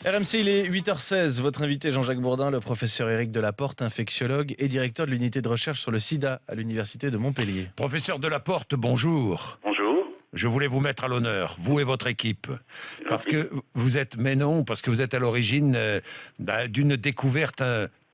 RMC, il est 8h16. Votre invité Jean-Jacques Bourdin, le professeur Éric Delaporte, infectiologue et directeur de l'unité de recherche sur le sida à l'université de Montpellier. Professeur Delaporte, bonjour. Bonjour. Je voulais vous mettre à l'honneur, vous et votre équipe, parce Gentil. que vous êtes, mais non, parce que vous êtes à l'origine d'une découverte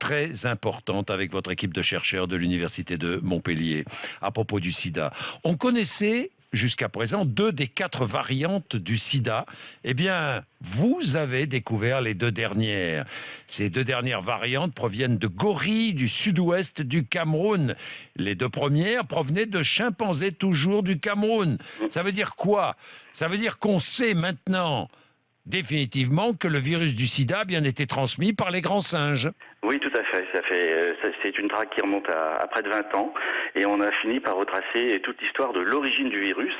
très importante avec votre équipe de chercheurs de l'université de Montpellier à propos du sida. On connaissait jusqu'à présent 2 des 4 variantes du sida. Eh bien, vous avez découvert les 2 dernières. Ces 2 dernières variantes proviennent de gorilles du sud-ouest du Cameroun. Les 2 premières provenaient de chimpanzés, toujours du Cameroun. Ça veut dire quoi? Ça veut dire qu'on sait maintenant définitivement que le virus du sida a bien été transmis par les grands singes. Oui, tout à fait. C'est une traque qui remonte à près de 20 ans et on a fini par retracer toute l'histoire de l'origine du virus,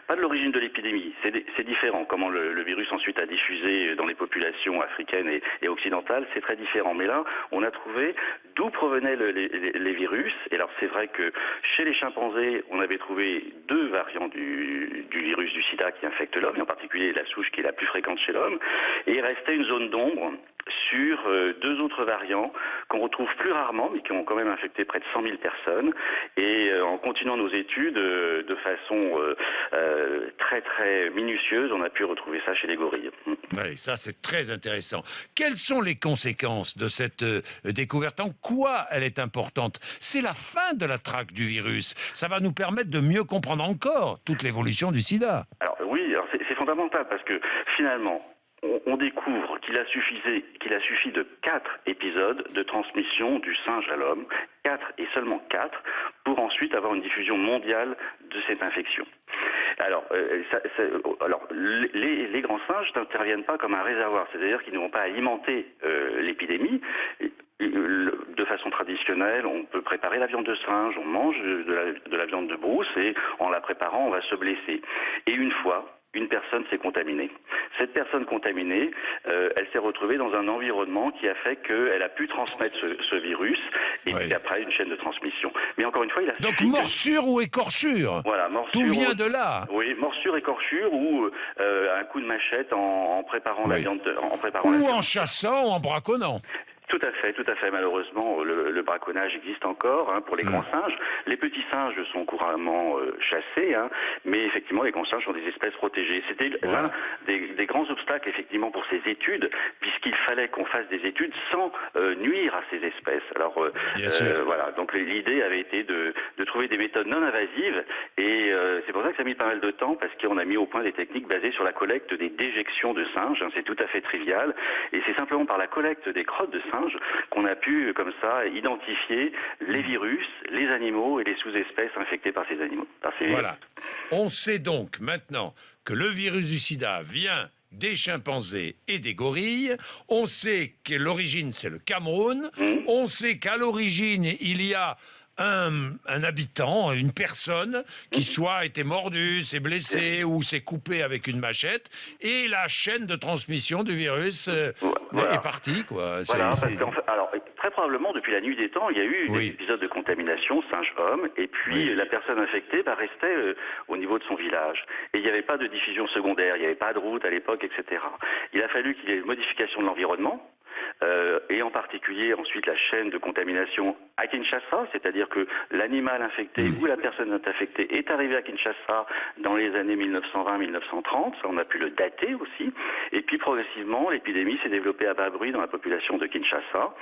pas de l'origine de l'épidémie. C'est différent. Comment le virus ensuite a diffusé dans les populations africaines et occidentales, c'est très différent. Mais là, on a trouvé d'où provenaient les virus. Et alors, c'est vrai que chez les chimpanzés, on avait trouvé 2 variants du virus du sida qui infectent l'homme, et en particulier la souche qui est la plus fréquente chez l'homme. Et il restait une zone d'ombre sur 2 autres variants qu'on retrouve plus rarement, mais qui ont quand même infecté près de 100 000 personnes. Et en continuant nos études de façon très très minutieuse, on a pu retrouver ça chez les gorilles. Oui, ça c'est très intéressant. Quelles sont les conséquences de cette découverte? En quoi elle est importante? C'est la fin de la traque du virus. Ça va nous permettre de mieux comprendre encore toute l'évolution du sida. Alors oui, c'est fondamental parce que finalement, on découvre qu'il a suffi de 4 épisodes de transmission du singe à l'homme, 4 et seulement 4, pour ensuite avoir une diffusion mondiale de cette infection. Alors, les grands singes n'interviennent pas comme un réservoir, c'est-à-dire qu'ils ne vont pas alimenter l'épidémie. De façon traditionnelle, on peut préparer la viande de singe, on mange de la viande de brousse et en la préparant, on va se blesser. Et une fois, une personne s'est contaminée. Cette personne contaminée, elle s'est retrouvée dans un environnement qui a fait qu'elle a pu transmettre ce virus et puis après une chaîne de transmission. Mais encore une fois, il a Donc suffi morsure ou écorchure? voilà, morsure. Tout vient de là. Oui, morsure, écorchure ou un coup de machette en préparant la viande, en préparant la Ou viande. en chassant ou en braconnant. Tout à fait, tout à fait. Malheureusement, le braconnage existe encore pour les grands singes. Les petits singes sont couramment chassés, mais effectivement, les grands singes sont des espèces protégées. C'était l'un des grands obstacles, effectivement, pour ces études, puisqu'il fallait qu'on fasse des études sans nuire à ces espèces. Alors, voilà. Donc, l'idée avait été de trouver des méthodes non invasives, et c'est pour ça que ça a mis pas mal de temps, parce qu'on a mis au point des techniques basées sur la collecte des déjections de singes. C'est tout à fait trivial, et c'est simplement par la collecte des crottes de singes qu'on a pu, comme ça, identifier les virus, les animaux et les sous-espèces infectées par ces animaux. Voilà. On sait donc maintenant que le virus du sida vient des chimpanzés et des gorilles. On sait que l'origine, c'est le Cameroun. On sait qu'à l'origine, il y a un habitant, une personne qui soit a été mordu, s'est blessé ou s'est coupé avec une machette, et la chaîne de transmission du virus est partie, quoi. Voilà, alors très probablement depuis la nuit des temps, il y a eu des épisodes de contamination singe-homme, et puis la personne infectée restait au niveau de son village. Et il n'y avait pas de diffusion secondaire, il n'y avait pas de route à l'époque, etc. Il a fallu qu'il y ait une modification de l'environnement, et en particulier ensuite la chaîne de contamination à Kinshasa, c'est-à-dire que l'animal infecté ou la personne infectée est arrivé à Kinshasa dans les années 1920-1930, ça on a pu le dater aussi, et puis progressivement l'épidémie s'est développée à bas bruit dans la population de Kinshasa,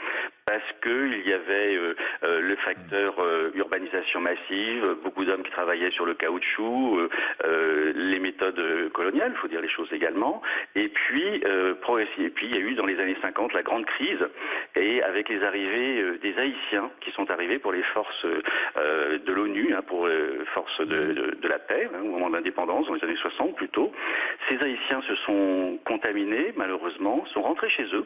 parce qu'il y avait le facteur urbanisation massive, beaucoup d'hommes qui travaillaient sur le caoutchouc, les méthodes coloniales, il faut dire les choses également, et puis il y a eu dans les années 50 la grande crise, et avec les arrivées des Haïtiens qui sont arrivés pour les forces de l'ONU, pour les forces de la paix, au moment de l'indépendance, dans les années 60 plutôt, ces Haïtiens se sont contaminés, malheureusement, sont rentrés chez eux.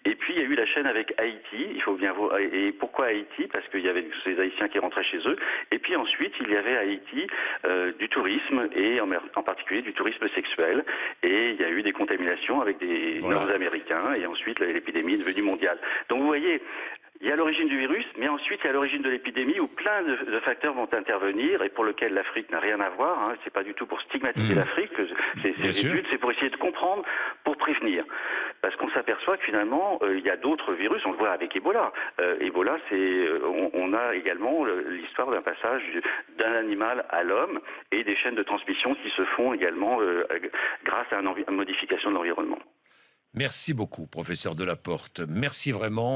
Et puis il y a eu la chaîne avec Haïti, il faut bien voir. Et pourquoi Haïti? Parce qu'il y avait ces Haïtiens qui rentraient chez eux. Et puis ensuite il y avait à Haïti du tourisme, et en particulier du tourisme sexuel. Et il y a eu des contaminations avec des Nord-Américains, et ensuite l'épidémie est devenue mondiale. Donc vous voyez, il y a l'origine du virus, mais ensuite il y a l'origine de l'épidémie où plein de facteurs vont intervenir et pour lequel l'Afrique n'a rien à voir. C'est pas du tout pour stigmatiser l'Afrique. Ces études, c'est pour essayer de comprendre, pour prévenir. parce qu'on s'aperçoit que finalement, il y a d'autres virus, on le voit avec Ebola. Ebola, on a également l'histoire d'un passage d'un animal à l'homme et des chaînes de transmission qui se font également grâce à une modification de l'environnement. Merci beaucoup, professeur Delaporte. Merci vraiment.